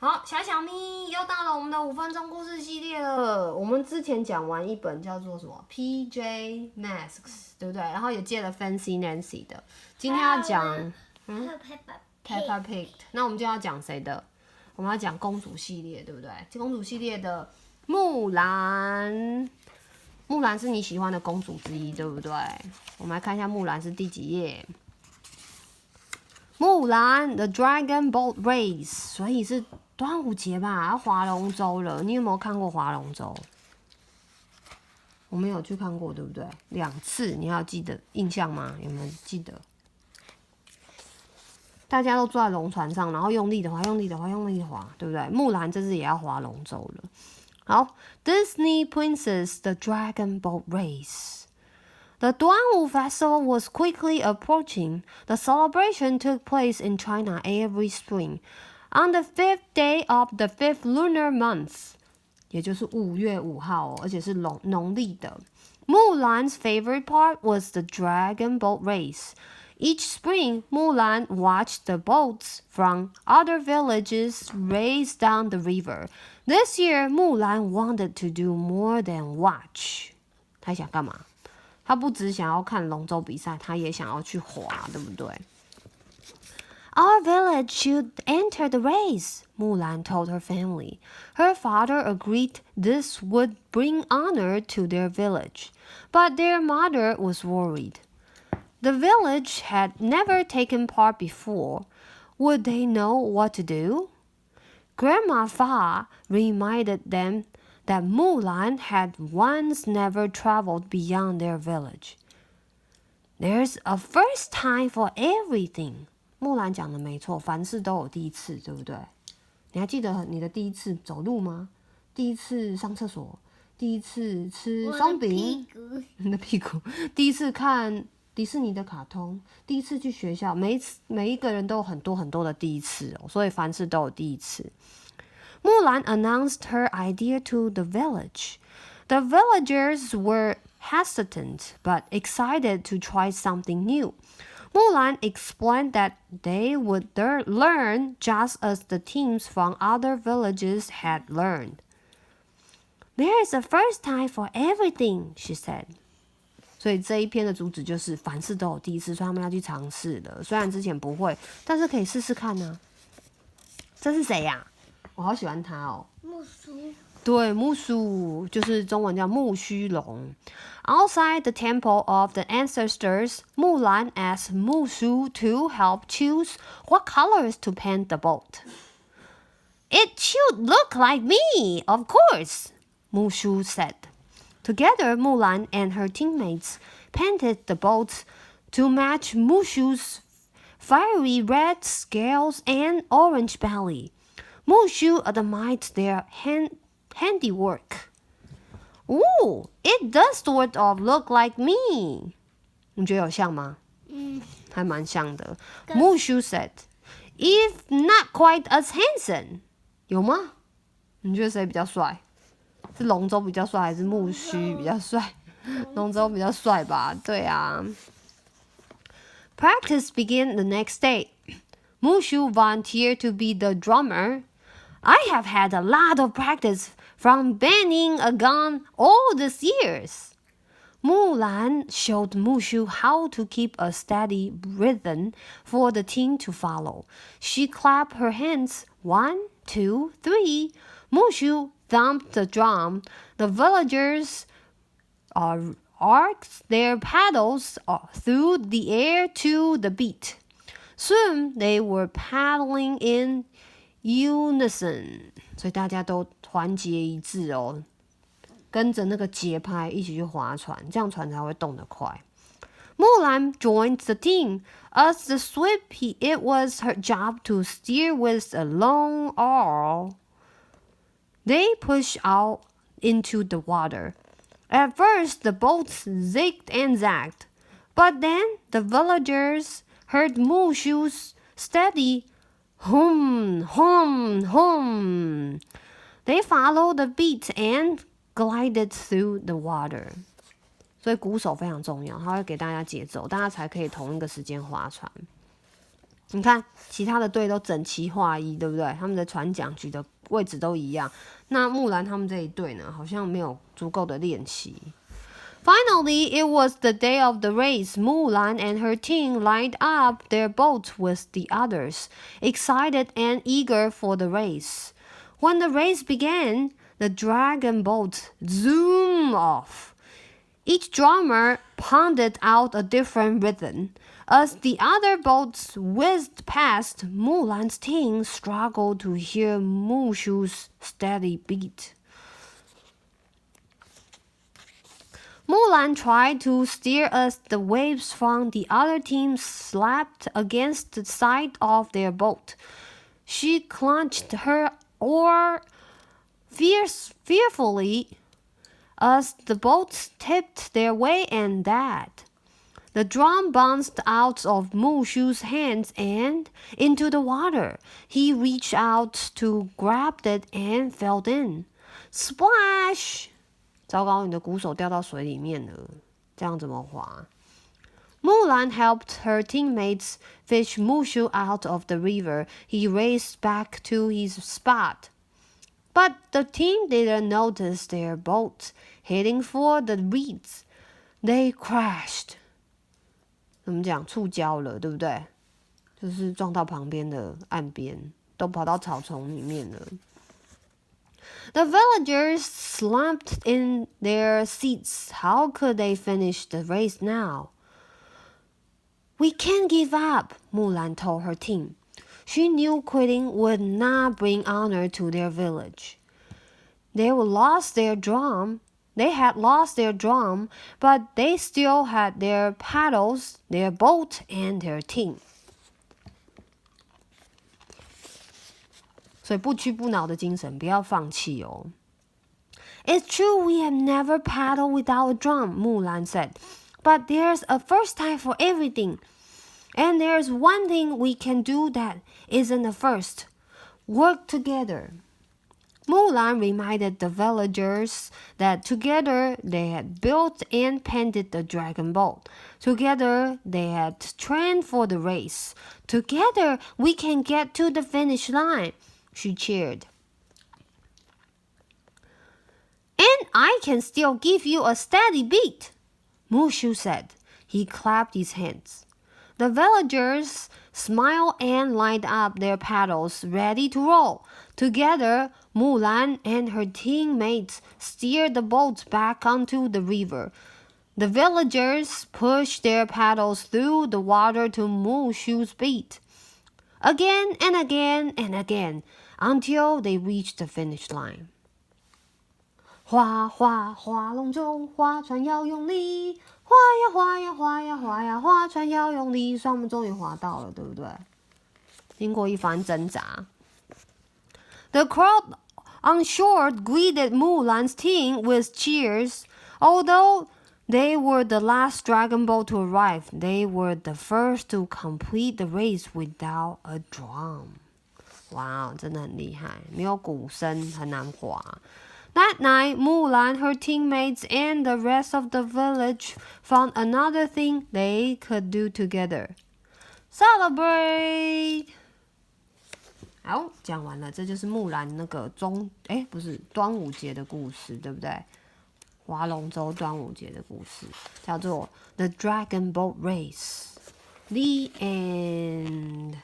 好，小咪又到了我们的5分钟故事系列了。我们之前讲完一本叫做什么 PJ Masks， 对不对？然后也借了 Fancy Nancy 的。今天要讲Peppa Pig。那我们今天要讲谁的？我们要讲公主系列，对不对？公主系列的木兰。木兰是你喜欢的公主之一，对不对？我们来看一下木兰是第几页。木兰 The Dragon Boat Race， 所以是端午节吧，要划龙舟了。你有没有看过划龙舟？我没有去看过，对不对？2次，你还有记得印象吗？有没有记得？大家都坐在龙船上，然后用力的划，用力的划，用力的划，对不对？木兰这次也要划龙舟了。好 ，Disney Princess The Dragon Boat Race。The Duanwu Festival was quickly approaching. The celebration took place in China every spring, on the 5th day of the 5th lunar month, 也就是5月5号而且是农历的。Mulan's favorite part was the dragon boat race. Each spring, Mulan watched the boats from other villages race down the river. This year, Mulan wanted to do more than watch. 她想干嘛？她不只想要看龙舟比赛，她也想要去划，对不对？Our village should enter the race, Mulan told her family. Her father agreed this would bring honor to their village, but their mother was worried. The village had never taken part before. Would they know what to do? Grandma Fa reminded them that Mulan had once never traveled beyond their village. There's a first time for everything. 木兰讲的没错，凡事都有第一次，对不对？你还记得你的第一次走路吗？第一次上厕所，第一次吃松饼，你的屁股，第一次看迪士尼的卡通，第一次去学校，每一个人都有很多很多的第一次哦，所以凡事都有第一次。Mulan announced her idea to the village. The villagers were hesitant but excited to try something new. Mulan explained that they would learn just as the teams from other villages had learned. There is a first time for everything, she said. 所以这一篇的主旨就是凡事都有第一次，所以他们要去尝试的。虽然之前不会，但是可以试试看呢。这是谁呀？我好喜欢他哦。木须。对，木须就是中文叫木须龙。Outside the temple of the ancestors, Mulan asked Mushu to help choose what colors to paint the boat. It should look like me, of course, Mushu said. Together, Mulan and her teammates painted the boat to match Mushu's fiery red scales and orange belly. Mushu admired their handiwork. Ooh, it does sort of look like me. 你觉得有像吗？还蛮像的。Mushu said, "If not quite as handsome." 有吗？你觉得谁比较帅？是龙舟比较帅，还是木须比较帅？龙舟比较帅吧？对啊。Practice began the next day. Mushu volunteered to be the drummer. I have had a lot of practice from banging a gun all these years. Mulan showed Mushu how to keep a steady rhythm for the team to follow. She clapped her hands, 1, 2, 3. Mushu thumped the drum. The villagers arced their paddles through the air to the beat. Soon they were paddling in unison. 所以大家都团结一致哦，跟着那个节拍一起去划船，这样船才会动得快。Mulan joined the team. As the sweep, it was her job to steer with a long oar. They pushed out into the water. At first, the boats zigged and zagged, but then the villagers heard Mushu's steady hum, hum, hum. They followed the beat and glided through the water. 所以鼓手非常重要，他会给大家节奏，大家才可以同一个时间划船。你看，其他的队都整齐划一，对不对？他们的船桨举的位置都一样。那木兰他们这一队呢，好像没有足够的练习。Finally, it was the day of the race. Mulan and her team lined up their boat with the others, excited and eager for the race. When the race began, the dragon boat zoomed off. Each drummer pounded out a different rhythm. As the other boats whizzed past, Mulan's team struggled to hear Mushu's steady beat. Mulan tried to steer as the waves from the other team slapped against the side of their boat. She clutched her oar fearfully as the boats tipped their way and that. The drum bounced out of Mushu's hands and into the water. He reached out to grab it and fell in. Splash! 糟糕，你的鼓手掉到水里面了，这样怎么滑？ Mulan helped her teammates fish Mushu out of the river. He raced back to his spot. But the team didn't notice their boat heading for the reeds. They crashed. 怎么讲？触礁了，对不对？就是撞到旁边的岸边，都跑到草丛里面了。The villagers slumped in their seats. How could they finish the race now? We can't give up, Mulan told her team. She knew quitting would not bring honor to their village. They had lost their drum, but they still had their paddles, their boat, and their team. 所以不屈不挠的精神，不要放弃哦。It's true we have never paddled without a drum, Mulan said. But there's a first time for everything. And there's one thing we can do that isn't a first. Work together. Mulan reminded the villagers that together they had built and painted the dragon boat. Together they had trained for the race. Together we can get to the finish line. She cheered. And I can still give you a steady beat, Mushu said. He clapped his hands. The villagers smiled and lined up their paddles, ready to row. Together, Mulan and her teammates steered the boat back onto the river. The villagers pushed their paddles through the water to Mushu's beat. Again and again and again, until they reached the finish line. 划划划龙舟，划船要用力，划呀划呀划呀划呀，划船要用力。所以我们终于划到了，对不对？经过一番挣扎。The crowd on shore greeted Mulan's team with cheers. Although they were the last dragon boat to arrive, they were the first to complete the race without a drum. 哇，真的很厉害，没有鼓声很难划。That night, Mulan, her teammates, and the rest of the village found another thing they could do together. Celebrate! 好，讲完了，这就是木兰那个端午节的故事，对不对？划龙舟端午节的故事叫做《The Dragon Boat Race》。The end.